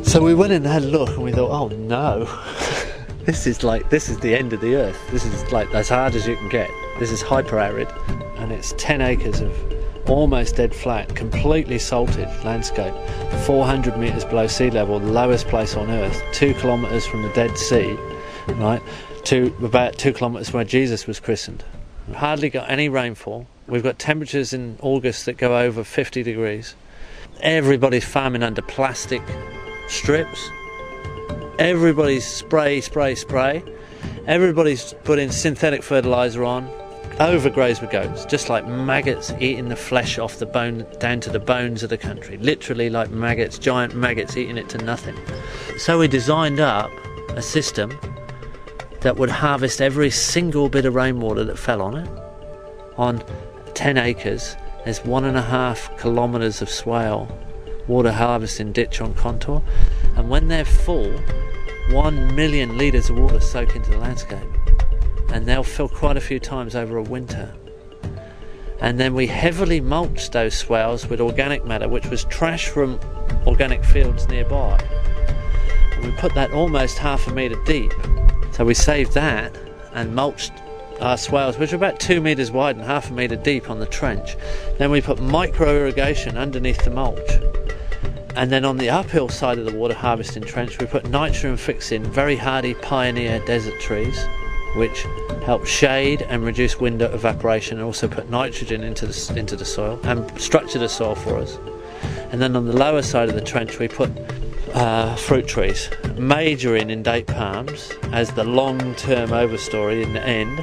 So we went in and had a look and we thought, oh no, this is the end of the earth. This is like as hard as you can get. This is hyper arid, and it's 10 acres of almost dead flat, completely salted landscape, 400 metres below sea level, the lowest place on earth, 2 kilometres from the Dead Sea, right, to about 2 kilometres where Jesus was christened. We've hardly got any rainfall. We've got temperatures in August that go over 50 degrees. Everybody's farming under plastic strips. Everybody's spray. Everybody's putting synthetic fertiliser on. Overgrazed with goats, just like maggots eating the flesh off the bone down to the bones of the country. Literally like maggots, giant maggots eating it to nothing. So we designed up a system that would harvest every single bit of rainwater that fell on it. On 10 acres, there's 1.5 kilometres of swale water harvesting ditch on contour, and when they're full, 1 million litres of water soak into the landscape. And they'll fill quite a few times over a winter. And then we heavily mulched those swales with organic matter, which was trash from organic fields nearby. And we put that almost 1/2 metre deep. So we saved that and mulched our swales, which are about 2 metres wide and 1/2 metre deep on the trench. Then we put micro irrigation underneath the mulch. And then on the uphill side of the water harvesting trench, we put nitrogen fixing very hardy pioneer desert trees, which help shade and reduce wind evaporation, and also put nitrogen into the soil and structure the soil for us. And then on the lower side of the trench we put fruit trees, majoring in date palms as the long-term overstory in the end.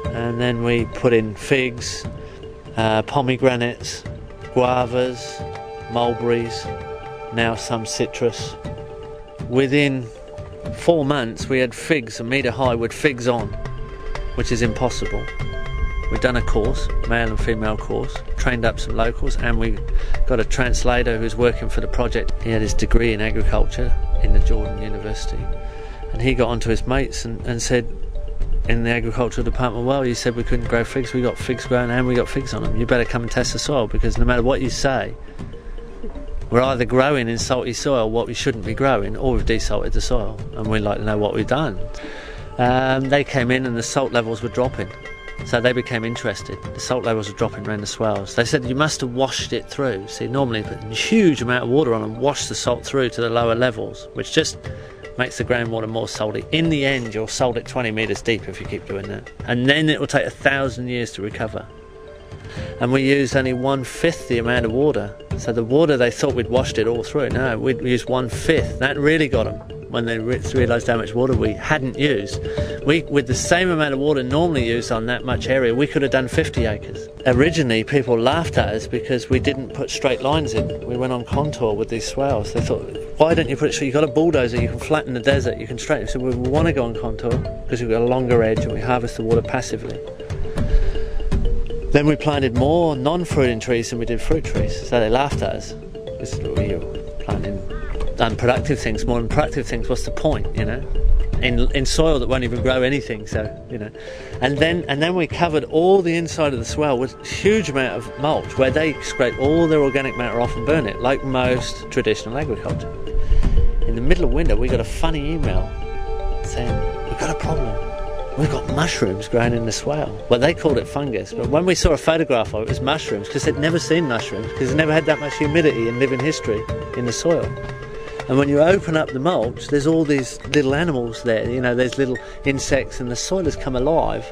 And then we put in figs, pomegranates, guavas, mulberries, now some citrus. Within 4 months we had figs a metre high with figs on, which is impossible. We'd done a course, male and female course, trained up some locals, and we got a translator who's working for the project. He had his degree in agriculture in the Jordan University, and he got onto his mates and said in the agricultural department, well, you said we couldn't grow figs, we got figs growing and we got figs on them. You better come and test the soil, because no matter what you say, we're either growing in salty soil what we shouldn't be growing, or we've desalted the soil, and we'd like to know what we've done. They came in and the salt levels were dropping, so they became interested. The salt levels were dropping around the swales. They said you must have washed it through. See, normally you put a huge amount of water on and wash the salt through to the lower levels, which just makes the groundwater more salty. In the end, you'll salt it 20 metres deep if you keep doing that, and then it will take 1,000 years to recover. And we used only 1/5 the amount of water. So the water they thought we'd washed it all through. No, we'd used 1/5. That really got them when they realised how much water we hadn't used. With the same amount of water normally used on that much area, we could have done 50 acres. Originally, people laughed at us because we didn't put straight lines in. We went on contour with these swales. They thought, why don't you put it so you've got a bulldozer, you can flatten the desert, you can straighten it. So we want to go on contour because we've got a longer edge and we harvest the water passively. Then we planted more non-fruiting trees than we did fruit trees, so they laughed at us. Because we were planting unproductive things, more than productive things. What's the point, you know? In soil that won't even grow anything, so you know. And then we covered all the inside of the swale with a huge amount of mulch, where they scrape all their organic matter off and burn it, like most traditional agriculture. In the middle of winter, we got a funny email saying, we've got a problem. We've got mushrooms growing in the swale. Well, they called it fungus, but when we saw a photograph of it, it was mushrooms, because they'd never seen mushrooms, because they never had that much humidity in living history in the soil. And when you open up the mulch, there's all these little animals there, you know, there's little insects, and the soil has come alive.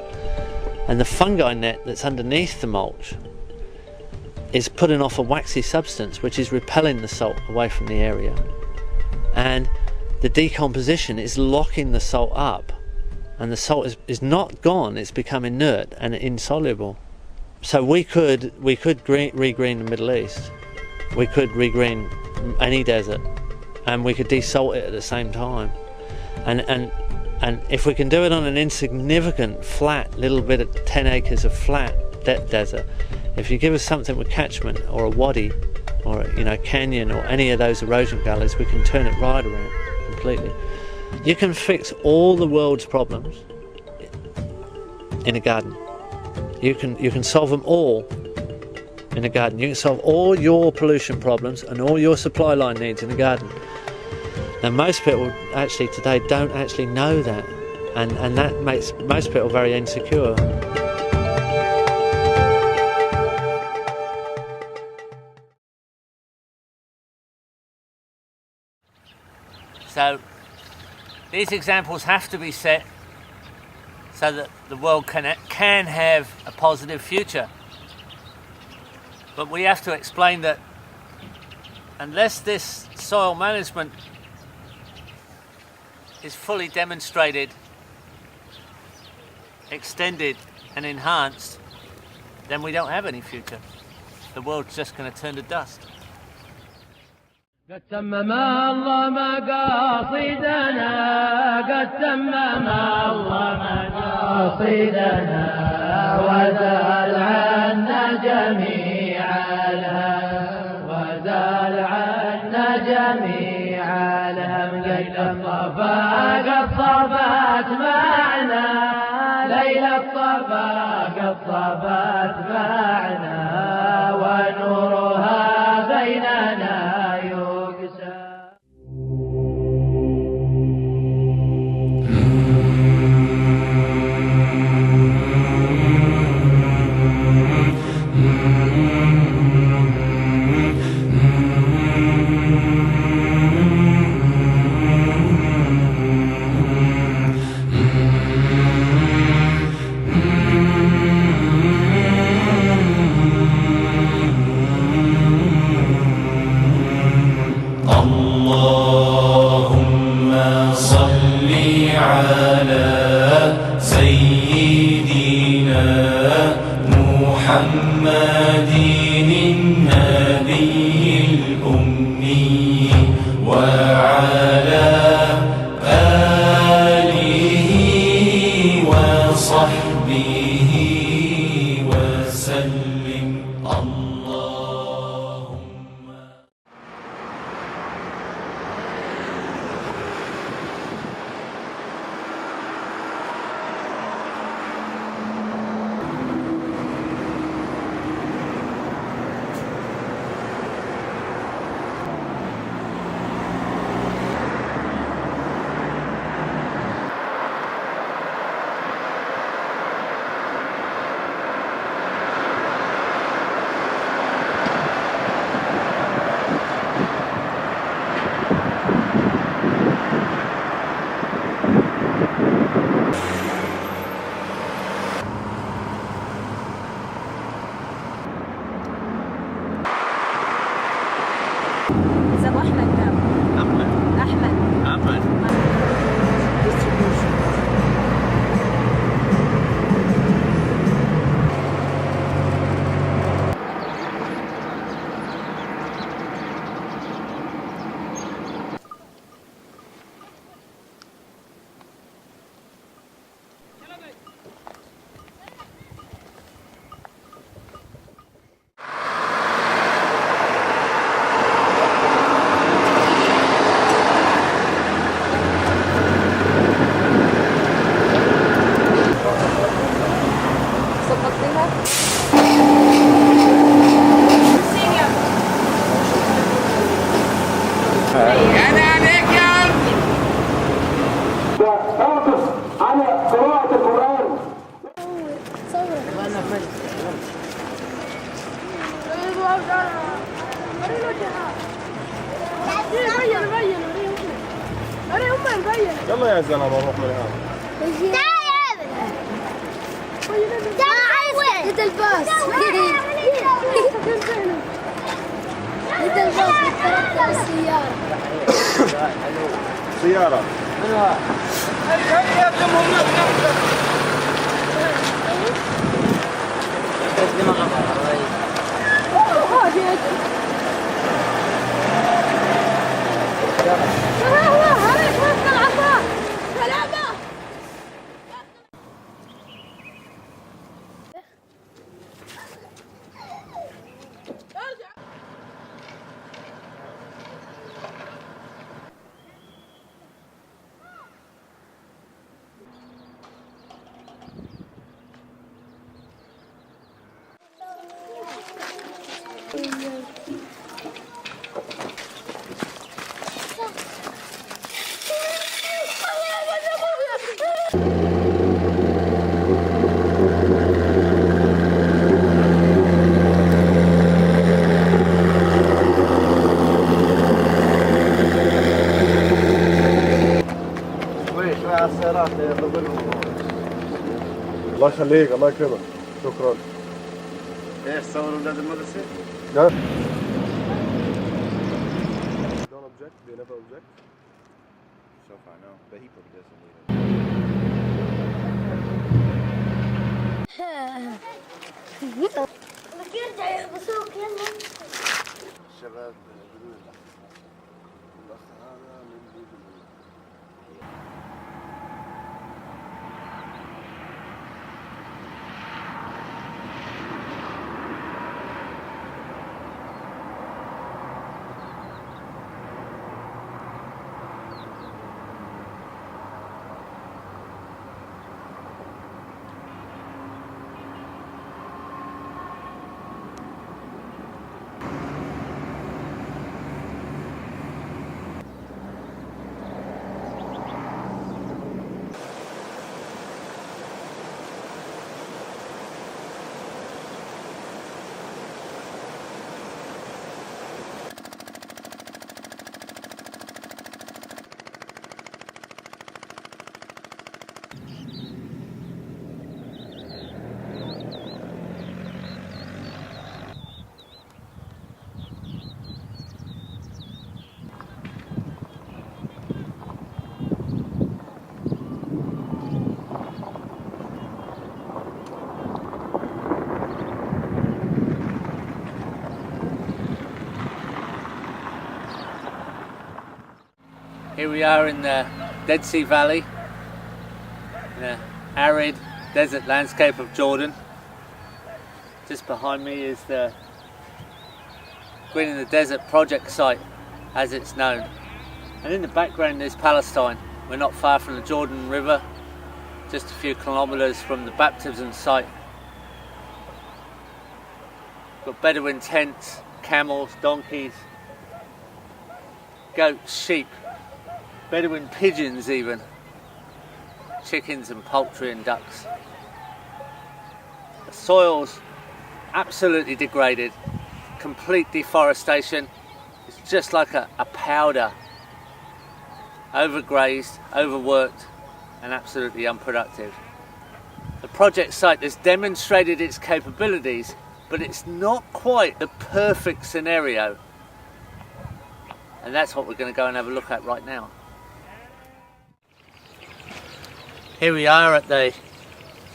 And the fungi net that's underneath the mulch is putting off a waxy substance, which is repelling the salt away from the area. And the decomposition is locking the salt up. And the salt is not gone, it's become inert and insoluble. So we could regreen the Middle East, we could regreen any desert, and we could desalt it at the same time. And if we can do it on an insignificant, flat, little bit of 10 acres of flat desert, if you give us something with catchment, or a wadi, or a canyon, or any of those erosion gullies, we can turn it right around completely. You can fix all the world's problems in a garden. You can solve them all in a garden. You can solve all your pollution problems and all your supply line needs in a garden. Now most people actually today don't actually know that, and that makes most people very insecure. So these examples have to be set so that the world can have a positive future. But we have to explain that unless this soil management is fully demonstrated, extended and enhanced, then we don't have any future. The world's just going to turn to dust. قد تمم الله مقاصدنا قد تمم الله مقاصدنا وزال عنا جميع الهم وزال عنا جميع الهم قد صفات معنا ليل الصفا قد صفات معنا ونورها بيننا يلا يا زلمه نروح من هنا. تعال للباص للباص نتركب السيارة. سيارة منها هيا جمهم نفسك بس دماغ الله يخليك الله يكرمك شكرا. ايش صوروا اولاد المدرسه؟ لا. Don't object. They never object. So far, no. But he probably doesn't either. يرجع يحبسوك يلا. الشباب يقولون الاخ هذا من بيجي. Here we are in the Dead Sea Valley, in an arid desert landscape of Jordan. Just behind me is the Green in the Desert project site, as it's known. And in the background is Palestine. We're not far from the Jordan River, just a few kilometers from the baptism site. Got Bedouin tents, camels, donkeys, goats, sheep, Bedouin pigeons even, chickens and poultry and ducks. The soil's absolutely degraded, complete deforestation. It's just like a powder, overgrazed, overworked and absolutely unproductive. The project site has demonstrated its capabilities, but it's not quite the perfect scenario. And that's what we're going to go and have a look at right now. Here we are at the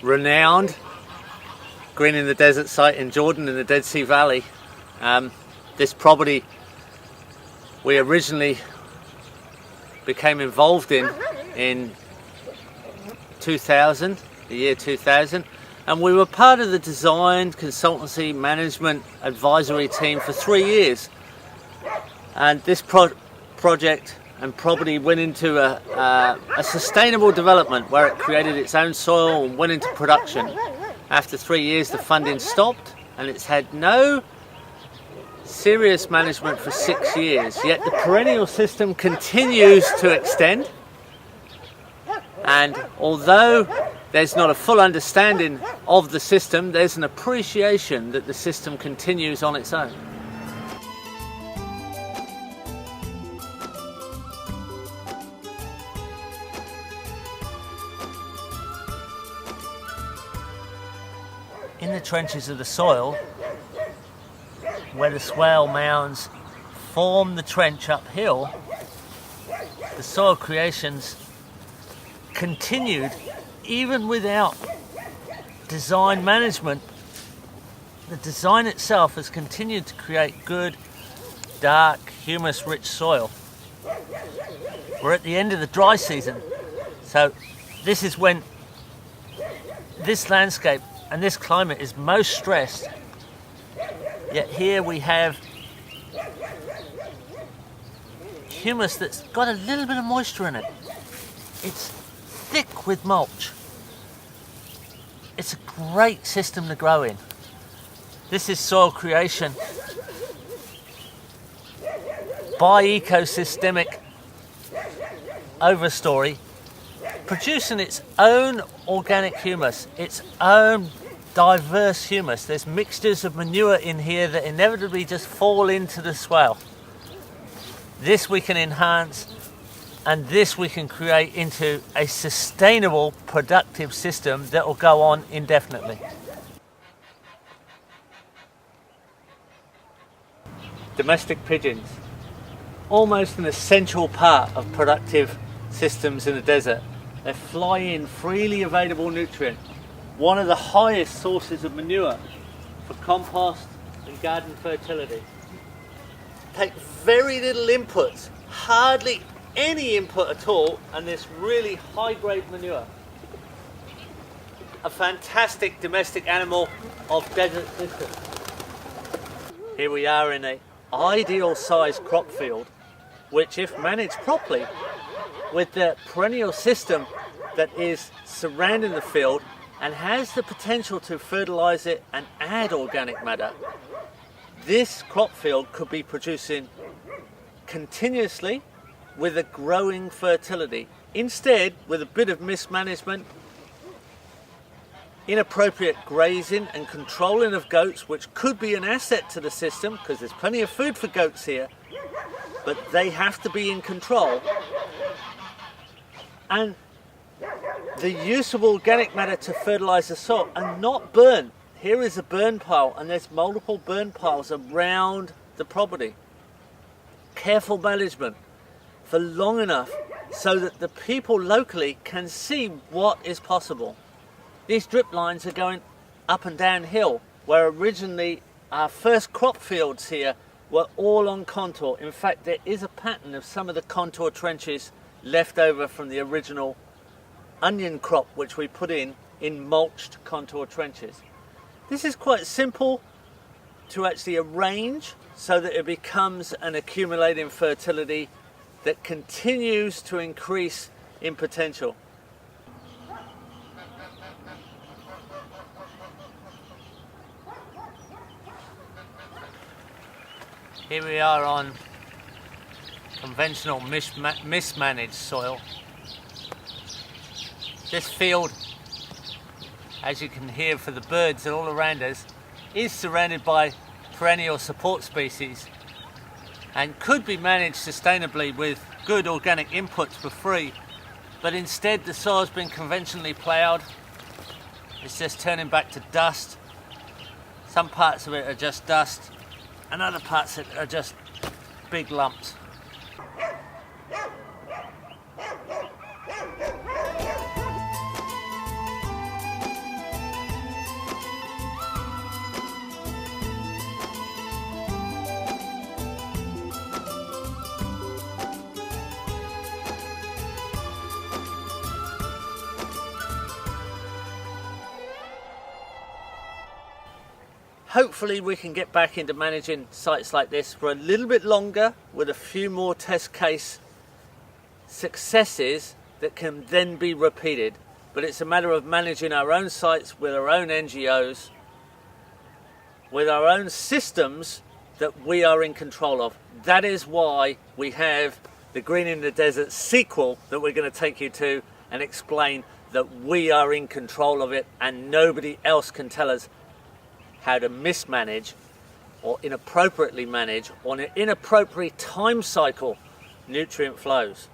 renowned Green in the Desert site in Jordan in the Dead Sea Valley. This property we originally became involved in 2000, the year 2000, and we were part of the design, consultancy, management, advisory team for 3 years. And this project and property went into a sustainable development where it created its own soil and went into production. After 3 years the funding stopped and it's had no serious management for 6 years, yet the perennial system continues to extend. And although there's not a full understanding of the system, there's an appreciation that the system continues on its own. In the trenches of the soil, where the swale mounds form the trench uphill, the soil creations continued even without design management. The design itself has continued to create good, dark, humus-rich soil. We're at the end of the dry season, so this is when this landscape and this climate is most stressed. Yet here we have humus that's got a little bit of moisture in it. It's thick with mulch. It's a great system to grow in. This is soil creation by ecosystemic overstory, producing its own organic humus, its own diverse humus. There's mixtures of manure in here that inevitably just fall into the swale. This we can enhance And this we can create into a sustainable, productive system that will go on indefinitely. Domestic pigeons, almost an essential part of productive systems in the desert. They fly in freely available nutrient, one of the highest sources of manure for compost and garden fertility. Take very little inputs, hardly any input at all, and this really high-grade manure. A fantastic domestic animal of desert systems. Here we are in an ideal sized crop field, which if managed properly, with the perennial system that is surrounding the field and has the potential to fertilize it and add organic matter, this crop field could be producing continuously with a growing fertility. Instead, with a bit of mismanagement, inappropriate grazing and controlling of goats, which could be an asset to the system because there's plenty of food for goats here, but they have to be in control. And the use of organic matter to fertilize the soil and not burn. Here is a burn pile, and there's multiple burn piles around the property. Careful management for long enough so that the people locally can see what is possible. These drip lines are going up and down hill, where originally our first crop fields here were all on contour. In fact, there is a pattern of some of the contour trenches left over from the original onion crop, which we put in mulched contour trenches. This is quite simple to actually arrange so that it becomes an accumulating fertility that continues to increase in potential. Here we are on conventional mismanaged soil. This field, as you can hear for the birds that are all around us, is surrounded by perennial support species and could be managed sustainably with good organic inputs for free, but instead the soil's been conventionally ploughed. It's just turning back to dust. Some parts of it are just dust and other parts of it are just big lumps. Hopefully we can get back into managing sites like this for a little bit longer with a few more test case successes that can then be repeated. But it's a matter of managing our own sites with our own NGOs, with our own systems that we are in control of. That is why we have the Green in the Desert sequel that we're going to take you to and explain that we are in control of it and nobody else can tell us how to mismanage or inappropriately manage on an inappropriate time cycle nutrient flows.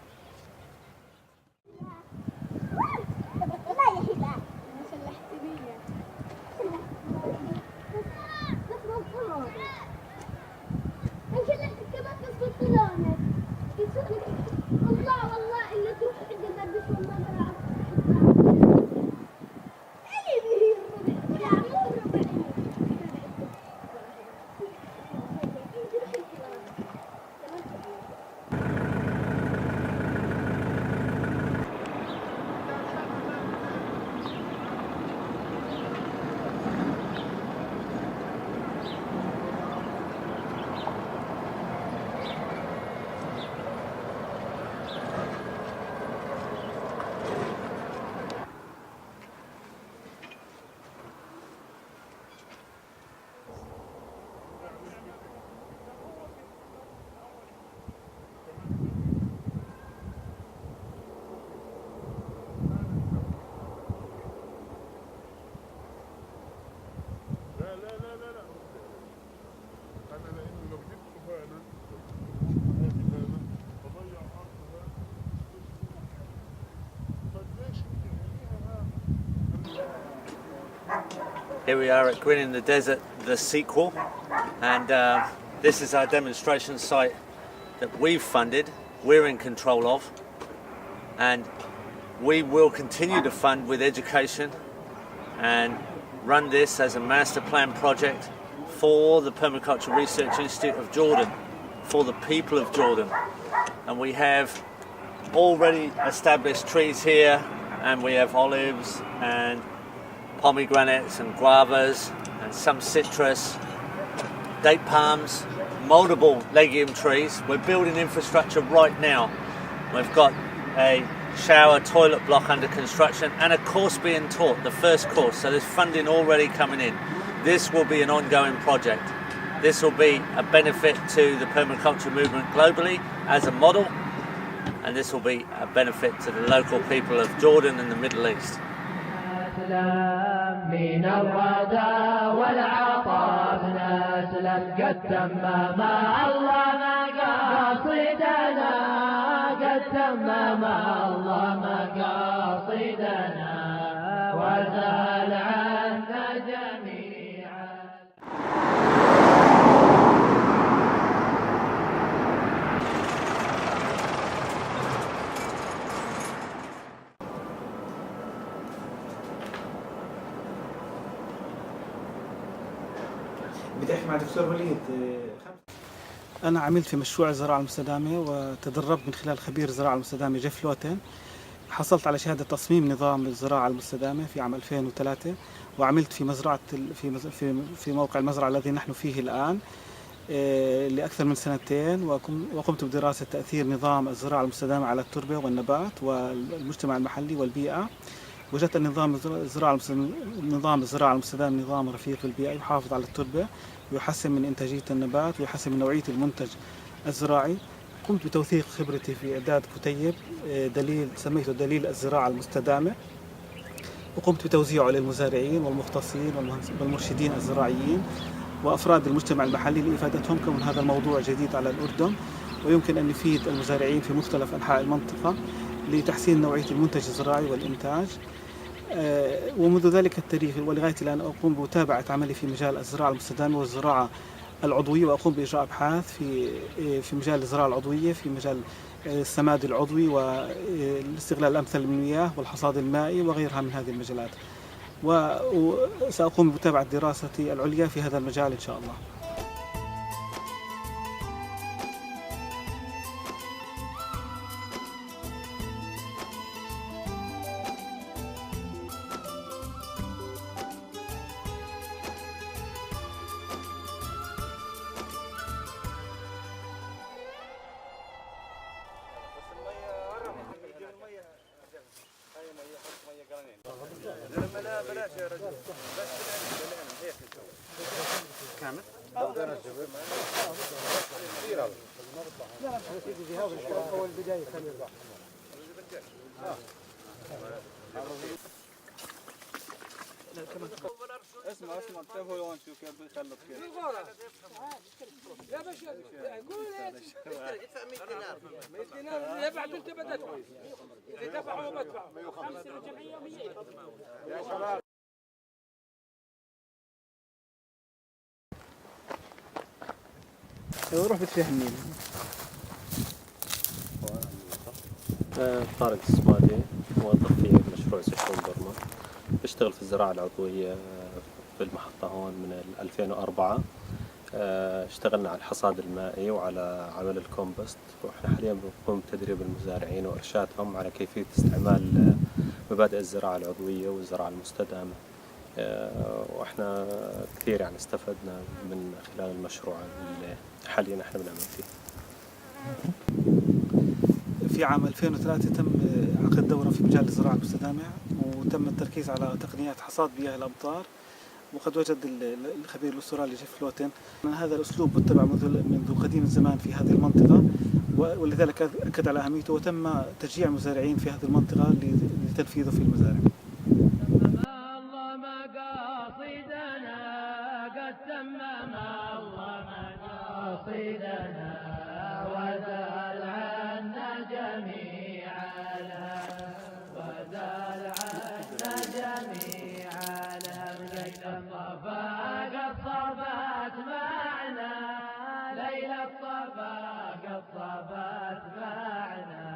Here we are at Grin in the Desert, the sequel, and this is our demonstration site that we've funded, we're in control of, and we will continue to fund with education and run this as a master plan project for the Permaculture Research Institute of Jordan, for the people of Jordan. And we have already established trees here, and we have olives and pomegranates and guavas and some citrus, date palms, multiple legume trees. We're building infrastructure right now. We've got a shower toilet block under construction and a course being taught, the first course, so there's funding already coming in. This will be an ongoing project. This will be a benefit to the permaculture movement globally as a model, and this will be a benefit to the local people of Jordan and the Middle East. من الردى والعطاء نسلم قد تمم الله مقاصدنا قد تمم الله مقاصدنا وزال عنا جميعا. بدي احكي مع دكتور وليد. أنا عملت في مشروع الزراعة المستدامة وتدربت من خلال خبير الزراعة المستدامة جيف لوتن. حصلت على شهادة تصميم نظام الزراعة المستدامة في عام 2003، وعملت في مزرعة في موقع المزرعة الذي نحن فيه الآن لأكثر من سنتين، وقمت بدراسة تأثير نظام الزراعة المستدامة على التربة والنبات والمجتمع المحلي والبيئة. وجدت أن نظام الزراعة المستدامة نظام رفيق بالبيئة، يحافظ على التربة ويحسن من إنتاجية النبات ويحسن من نوعية المنتج الزراعي. قمت بتوثيق خبرتي في إعداد كتيب سميته دليل الزراعة المستدامة، وقمت بتوزيعه للمزارعين والمختصين والمرشدين الزراعيين وأفراد المجتمع المحلي لإفادتهم، كون هذا الموضوع جديد على الأردن ويمكن أن يفيد المزارعين في مختلف أنحاء المنطقة لتحسين نوعية المنتج الزراعي والإنتاج. ومنذ ذلك التاريخ ولغاية الآن أقوم بمتابعة عملي في مجال الزراعة المستدامة والزراعة العضوية، وأقوم بإجراء أبحاث في مجال الزراعة العضوية، في مجال السماد العضوي والاستغلال الأمثل للمياه والحصاد المائي وغيرها من هذه المجالات. وسأقوم بمتابعة دراستي العليا في هذا المجال إن شاء الله. لا بلاش يا رجل، بس هيك كامل. كثير هذا. لا في هذا اول بدايه كان يربح. اسمع انتبهوا لو انتم كيف بيخلط كيف. يا باشا قول ادفع 100 دينار. 100 دينار يبعت انت بدفع. اذا دفعوا بدفع. 5 جمعيه 100 يا شباب. روح بتفهمني. طارق الصمادي، موظف في مشروع سكون برما، بشتغل في الزراعة العضوية في المحطة هون من 2004. اشتغلنا على الحصاد المائي وعلى عمل الكومبوست، واحنا حاليا بنقوم بتدريب المزارعين وارشادهم على كيفية استعمال مبادئ الزراعة العضوية والزراعة المستدامة. واحنا كثير يعني استفدنا من خلال المشروع اللي حاليا احنا بنعمل فيه. في عام 2003 تم عقد دورة في مجال الزراعة المستدامة، وتم التركيز على تقنيات حصاد مياه الأمطار. وقد وجد الخبير الأسترالي جيف لوتن أن هذا الأسلوب متبع منذ قديم الزمان في هذه المنطقة، ولذلك أكد على أهميته، وتم تشجيع المزارعين في هذه المنطقة لتنفيذه في المزارع. الله مقاصدنا قد تمم الله مقاصدنا وزال عنا جميع الهم وزال عنا جميع الهم. الصفا قد صفت معنا ليل الصفا قد صفت معنا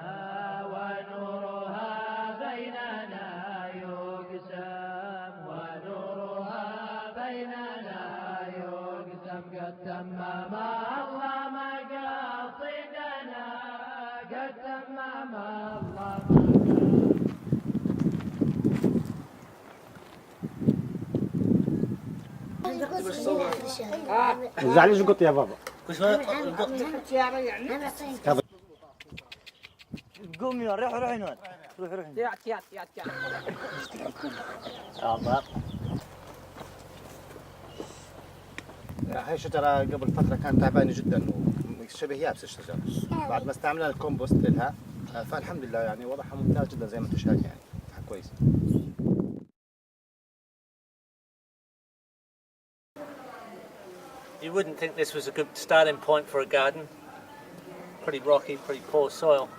ونورها بيننا يقسم ونورها بيننا يقسم قد تمم الله مقاصدنا قد تمم الله زعلش قط يا بابا. قوم يا روح هنا روح يات هاي شجرة قبل فترة كانت تعبانة جدا وشبه يابسة الشجرة. بعد ما استعملنا الكومبوست لها فالحمد لله يعني وضعها ممتاز جدا زي ما انت شايف يعني كويس. You wouldn't think this was a good starting point for a garden. Pretty rocky, pretty poor soil.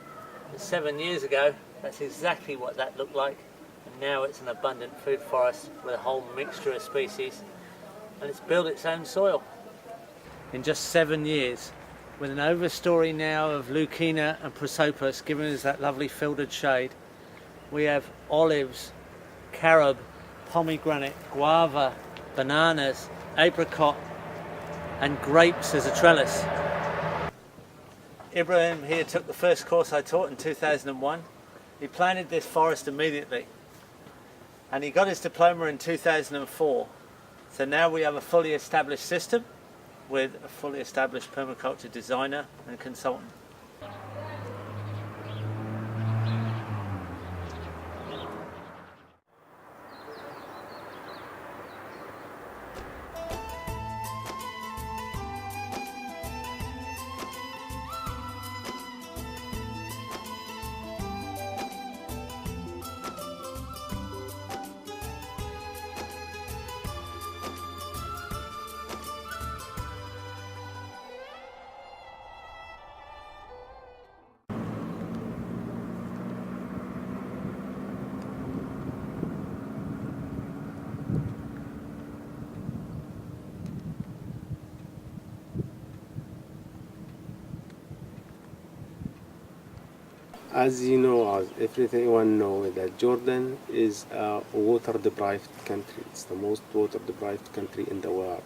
But 7 years ago, that's exactly what that looked like. And now it's an abundant food forest with a whole mixture of species. And it's built its own soil. In just 7 years, with an overstory now of Leucaena and Prosopis giving us that lovely filtered shade, we have olives, carob, pomegranate, guava, bananas, apricot, and grapes as a trellis. Ibrahim here took the first course I taught in 2001. He planted this forest immediately and he got his diploma in 2004. So now we have a fully established system with a fully established permaculture designer and consultant. As you know, as everyone knows, that Jordan is a water-deprived country. It's the most water-deprived country in the world.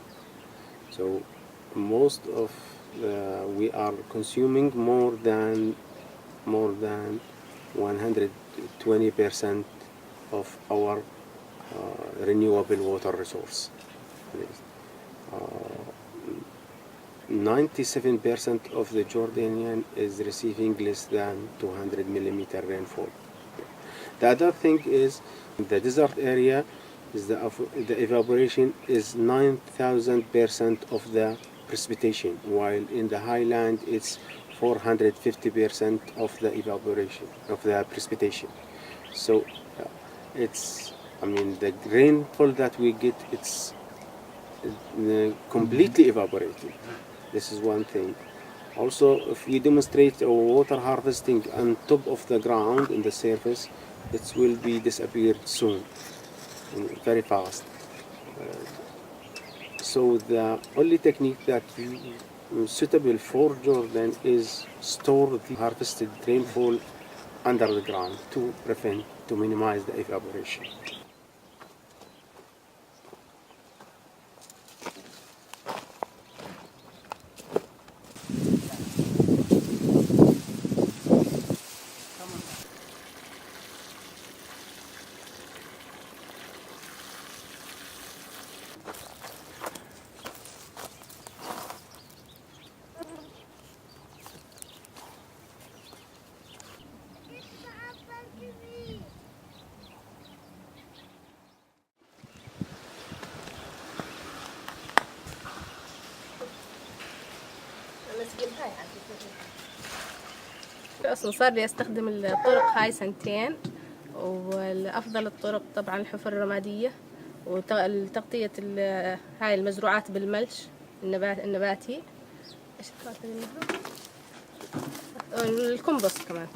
So most of we are consuming more than 120% of our renewable water resource. 97% of the Jordanian is receiving less than 200 millimeter rainfall. The other thing is the desert area is the evaporation is 9,000% of the precipitation, while in the highland it's 450% of the evaporation of the precipitation. So it's, I mean, the rainfall that we get, it's completely evaporated. This is one thing. Also, if you demonstrate water harvesting on top of the ground in the surface, it will be disappeared soon, very fast. So the only technique that is suitable for Jordan is store the harvested rainfall under the ground to minimize the evaporation. أصلا صار لي أستخدم الطرق هاي 2 سنين، والأفضل الطرق طبعا الحفر الرمادية وتغطية هاي المزروعات بالملش النباتي. إيش الكمبوست كمان.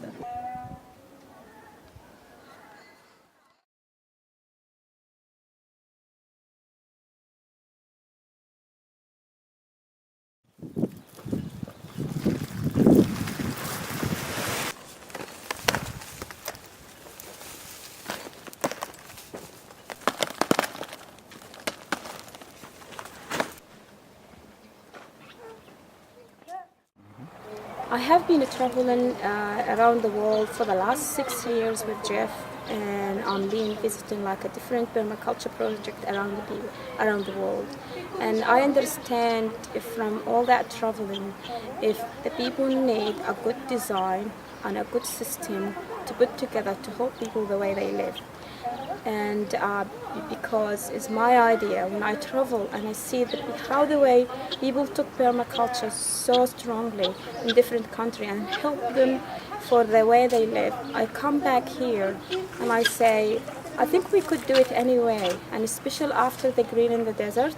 I have been traveling around the world for the last 6 years with Jeff, and I'm been visiting like a different permaculture project around the world. And I understand from all that traveling, if the people need a good design and a good system to put together to help people the way they live. And because it's my idea when I travel and I see how the way people took permaculture so strongly in different countries and help them for the way they live, I come back here and I say, I think we could do it anyway, and especially after the Green in the Desert,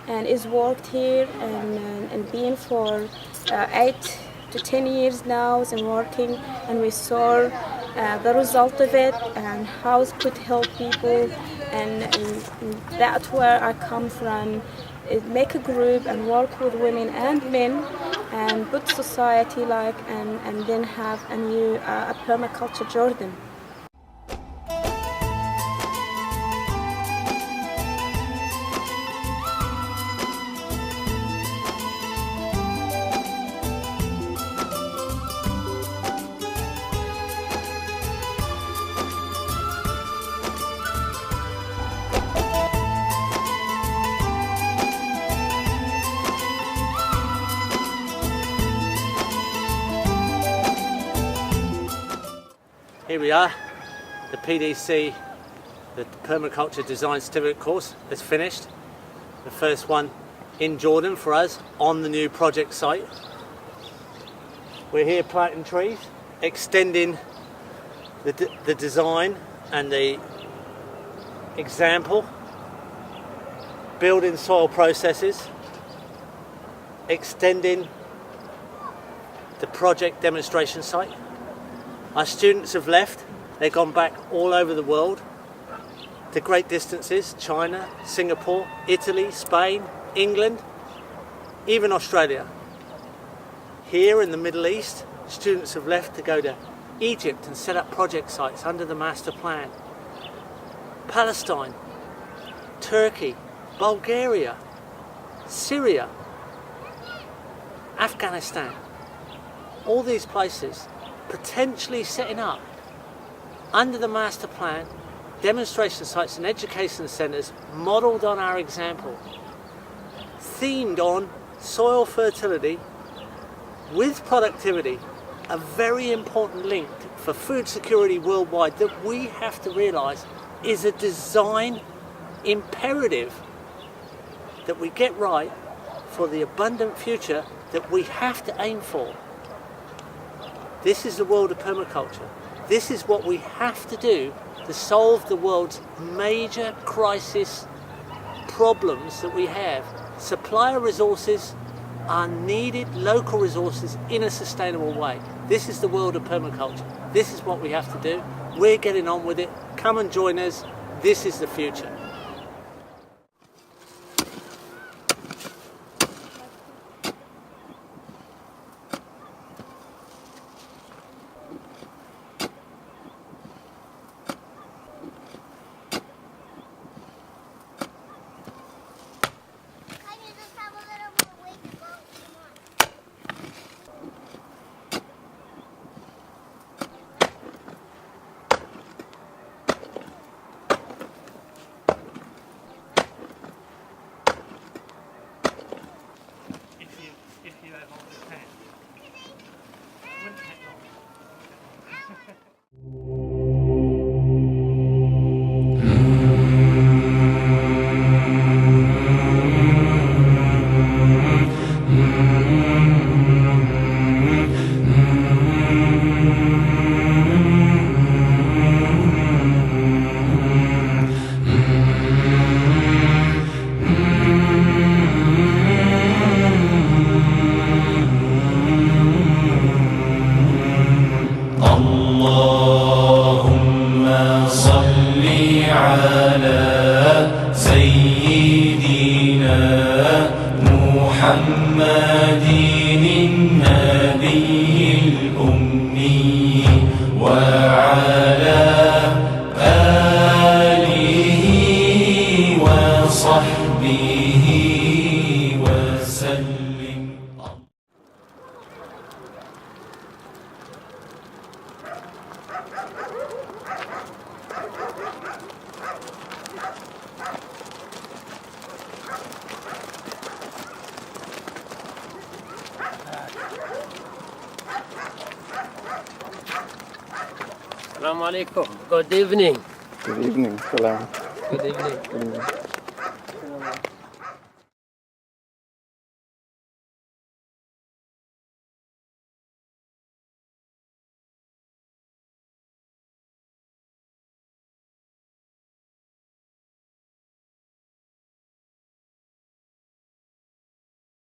and is worked here and been for 8 to 10 years now and working, and we saw the result of it and how it could help people, and that's where I come from. Make a group and work with women and men and put society and then have a new permaculture Jordan. Here we are, the PDC, the Permaculture Design Certificate course is finished. The first one in Jordan for us on the new project site. We're here planting trees, extending the design and the example, building soil processes, extending the project demonstration site. Our students have left, they've gone back all over the world to great distances, China, Singapore, Italy, Spain, England, even Australia. Here in the Middle East, students have left to go to Egypt and set up project sites under the master plan. Palestine, Turkey, Bulgaria, Syria, Afghanistan, all these places potentially setting up under the master plan demonstration sites and education centres modelled on our example, themed on soil fertility with productivity, a very important link for food security worldwide that we have to realise is a design imperative that we get right for the abundant future that we have to aim for. This is the world of permaculture. This is what we have to do to solve the world's major crisis problems that we have. Supplier resources are needed, local resources, in a sustainable way. This is the world of permaculture. This is what we have to do. We're getting on with it. Come and join us. This is the future. Assalamu alaikum. Good evening. Good evening. Salam. Good evening. Good evening.